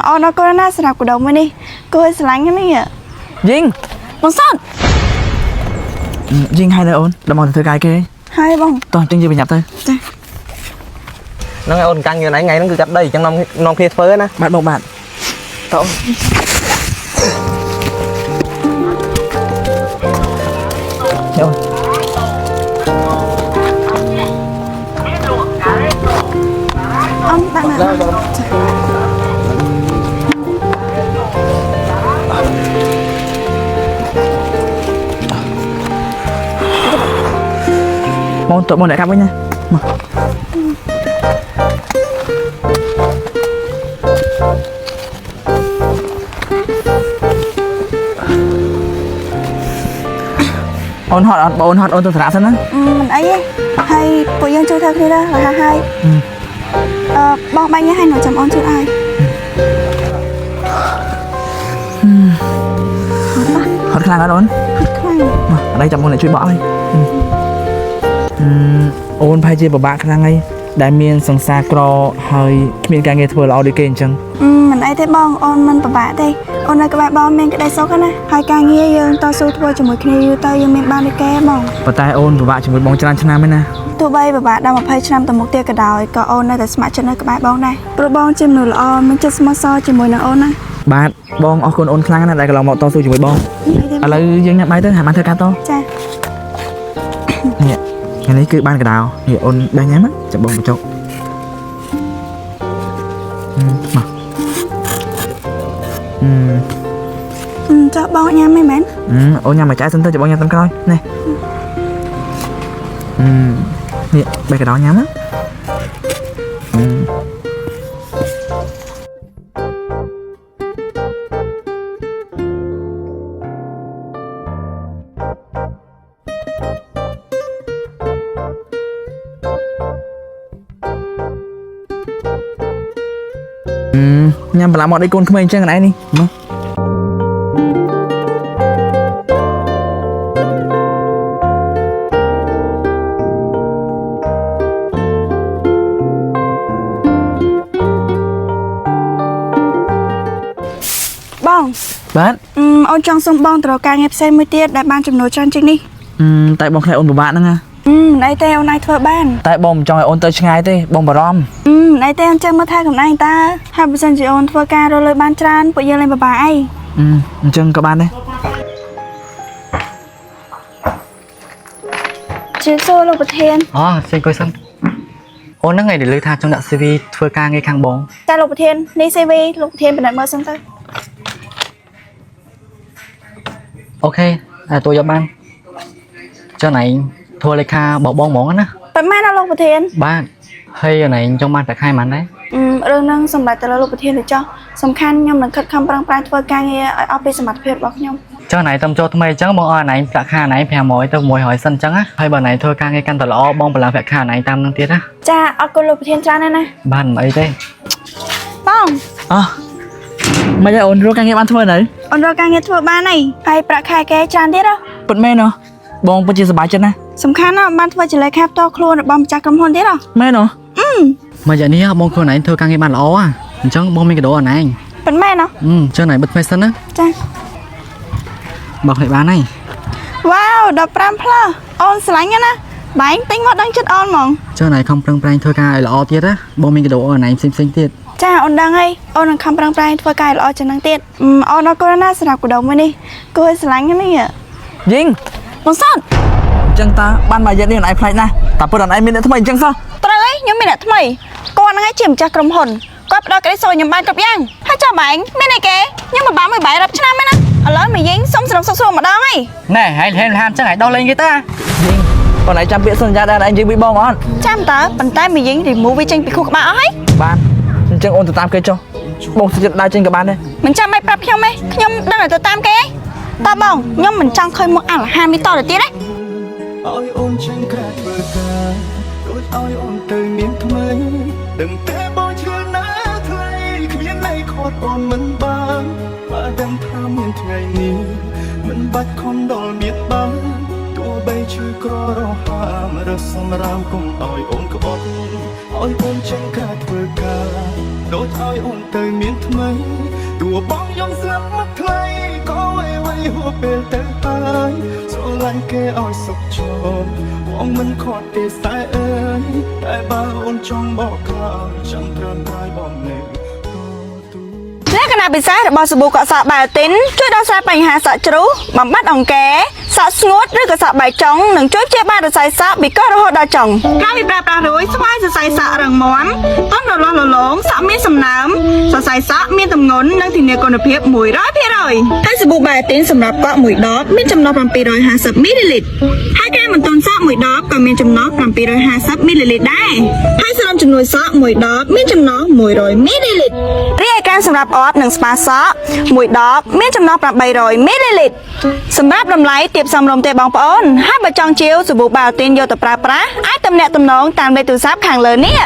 អូនអរគុណណាស់សម្រាប់កដោមួយនេះគួរស្រឡាញ់នេះยิงបងសតยิงให้เลยអូនដល់មកទៅធ្វើការគេហើយបងតោះចឹងយើងប្រញាប់ទៅចាហ្នឹងហើយអូនកាញ់ថ្ងៃហ្នឹងគឺកាត់ដីចឹងនាំគ្នាធ្វើណាបាទបងបាទតោះអូនអូនដាក់មកបងតើបងអ្នកកាប់វិញណាមកអូនហត់អត់បងអូនហត់អូនទៅសម្រាប់សិនណាមិនអីទេហើយពួកយើងជួយធ្វើគ្នាដែររហ័សហើយបងបាញ់ឲ្យនៅចាំអូនជួយឲ្យហត់ខ្លាំងអត់អូនហត់ខ្លាំងមកអត់ឯងចាំបងអ្នកជួយបក់ហើយអូនប្រហែលជាពិបាកខ្លាំងហើយដែលមានសង្សារក្រហើយគ្មានការងារធ្វើល្អដូចគេអញ្ចឹងមិនអីទេបងអូនមិនពិបាកទេអូននៅក្បែរបងមានក្តីសុខណាហើយការងារយើងតស៊ូធ្វើជាមួយគ្នាយូរទៅយើងមានបានដូចគេបងប៉ុន្តែអូនពិបាកជាមួយបងច្រើនឆ្នាំហើយណាទោះបីពិបាកដល់20ឆ្នាំទៅមុខទៀតក៏ដោយក៏អូននៅតែស្ម័គ្រចិត្តនៅក្បែរបងដែរព្រោះបងជាមនុស្សល្អមានចិត្តស្មោះសរជាមួយនឹងអូនណាបាទបងអរគុណអូនខ្លាំងណាស់ដែលកន្លងមកតស៊ូជាមួយបងឥឡូវយើងញ៉ាំបាយទៅហាបានធ្វើការតចានេះថ្ងៃនេះគឺបានកដោនេះអូនបេះញ៉ាំចាំបងបញ្ចុកមកចាបងញ៉ាំមិនមែនអូនញ៉ាំមកចាយសិនទៅចាំបងញ៉ាំតាមក្រោយនេះនេះបេះកដោញ៉ាំណាញ៉ាំបន្លាមកដូចកូនក្មេងអញ្ចឹងណែនេះមកបងបាទអូនចង់សុំបងទៅរកការងារផ្សេងមួយទៀតដែលបានចំណូលច្រើនជាងនេះតែបងខ្លាចអូនពិបាកហ្នឹងណាមិនអីទេអូនអាចធ្វើបានតែបងមិនចង់ឲ្យអូនទៅឆ្ងាយទេបងបារម្ភមិនអីទេអូនចាំមើលថែកំណែងតាហើយបើសិនជាអូនធ្វើការរលុយបានច្រើនពួកយើងលែងពិបាកអីអញ្ចឹងក៏បានដែរជឿសួរលោកប្រធានអូសេងកុយសិនអូនហ្នឹងឯងដែលលើថាចង់ដាក់ CV ធ្វើការងារខាងបងតែលោកប្រធាននេះ CV លោកប្រធានពិនិត្យមើលសិនទៅអូខេតែតួយកបានចុះណៃធ្វើលេខាបងហ្មងណាប៉ុន្មានណាលោកប្រធានបាទហើយណៃចង់បានតែខែប៉ុន្មានដែររឿងហ្នឹងសម្រាប់តែលោកប្រធានទៅចោះសំខាន់ខ្ញុំនឹងខិតខំប្រឹងប្រែងធ្វើការងារឲ្យអស់ពីសមត្ថភាពរបស់ខ្ញុំចុះណៃតាមចូលថ្មីអញ្ចឹងបងអស់ណៃប្រាក់ខែណៃ500ទៅ100សិនអញ្ចឹងណាហើយបើណៃធ្វើការងារកាន់តែល្អបងបម្រើប្រាក់ខែណៃតាមនឹងទៀតណាចាអរគុណលោកប្រធានច្រើនណាស់ណាបានមិនអីទេបងមិនឲ្យអូនរកការងារបានធ្វើនៅអូនរកការងារធ្វើបានហើយប្រាក់ខែគេច្រើនទៀតហ៎ពិតមែនហ៎បងពិតជាសប្បាយចិត្តណាស់សំខាន់ណាស់បានធ្វើជាលេខាផ្ទាល់ខ្លួនរបស់ម្ចាស់ក្រុមហ៊ុនទៀតហ៎មែនហ៎មកយ៉ាងនេះបងខ្លួនឯងធ្វើការងារបានល្អអញ្ចឹងបងមានកាដូអណែងពិតមែនហ៎ចឹងណៃបិទផ្នែកសិនណាចាបងផ្នែកបានហើយវ៉ាវ15ផ្លើអូនស្រឡាញ់ណាបែងទិញមកដឹងចិត្តអូនហ្មងចឹងណៃខំប្រឹងប្រែងធ្វើការឲ្យល្អទៀតណាបងមានកាដូអណែងផ្សេងទៀតចាអូនដឹងហើយអូននឹងខំប្រឹងប្រែងធ្វើការល្អជាងនឹងទៀតអូនអរគុណណាស់សម្រាប់កាដូមួយនេះគួរស្រឡាញ់នេះយីងបងសតអញ្ចឹងតាបានមកយកនេះអនឯងផ្លែកណាតែពុតអនឯងមានអ្នកថ្មីអញ្ចឹងសោះត្រូវហើយខ្ញុំមានអ្នកថ្មីគាត់ហ្នឹងឯងជាម្ចាស់ក្រុមហ៊ុនគាត់ផ្ដល់ក្តីសុខខ្ញុំបានគ្រប់យ៉ាងហើយចាំបែងមានអីគេខ្ញុំពិបាកមួយបាយ10ឆ្នាំហ្នឹងណាឥឡូវមកយើងសុំសរុបសុខសួរម្ដងហើយណែហើយហេនហាមចឹងឲ្យដោះលេងគេតាយីងបងឯងចាំពាក្យសន្យាដែរឯងនិយាយពីបងអត់ចាំតើប៉ុន្តែមកយើងរីមូវវាចេញពីខួរក្បាលអស់ហើយបានអញ្ចឹងអូនទៅតាមគេចុះបងសុខចិត្តដើរចេញក៏បានដែរមិនចាំឲ្យប្រាប់ខ្ញុំទេខ្ញុំដឹងតែទៅតាមគេតើបងខ្ញុំមិនចង់ឃើញមុខអាលហាមនេះតទៅទៀតទេឲ្យអូនចេញក្រៅធ្វើការដូចឲ្យអូនទៅមានថ្មីដឹងតែបងជឿណាថ្លៃគ្មានន័យខត់អូនមិនបានបើដឹងថាមានថ្ងៃនេះមិនបាច់ខំដល់មានបានទោះបីឈឺក្ររហាមរសសម្រាមកុំឲ្យអូនក្បត់ឲ្យអូនចេញក្រៅធ្វើការ ដូចឲ្យអូនទៅមានថ្មីតួបងយំស្លាប់មកថ្លៃក៏អ្វីហួពេលទៅហើយស្រឡាញ់គេឲ្យសុខជមបងមិនខត់ទេស្តែអើយតែបើអូនចង់បកខាងចាំត្រឹមតែបងនៅលក្ខណៈពិសេសរបស់សាប៊ូកក់សក់បែទីនជួយដោះស្រាយបញ្ហាសក់ជ្រុះបំបត្តិអង្គែសក់ស្ងួតឬក៏សក់បែកចុងនិងជួយព្យាបាលរស័យសក់ពីកោះរហូតដល់ចុងការវិប្រើប្រាស់រួចស្វ័យសរសៃសក់រឹងមាំទន់រលាស់រលោងសក់មានសំណើមសរសៃសក់មានទម្ងន់និងធានាគុណភាព 100% ហើយសាប៊ូបែទីនសម្រាប់កក់មួយដបមានចំណុះ 750 មីលីលីត្រហើយការបន្ទន់សក់មួយដបក៏មានចំណុះ 750 មីលីលីត្រដែរហើយស្រោមជំនួយសក់មួយដបមានចំណុះ 100 មីលីលីត្ររីឯការសម្រាប់អត់និងស្ប៉ាសក់មួយដបមានចំណុះ 800 មីលីលីត្រសម្រាប់តម្លៃទាបសមរម្យទេបងប្អូនហើយបើចង់ជាវសាប៊ូបាល់ទីនយកទៅប្រើប្រាស់អាចទំនាក់ទំនងតាមលេខទូរស័ព្ទខាងលើនេះ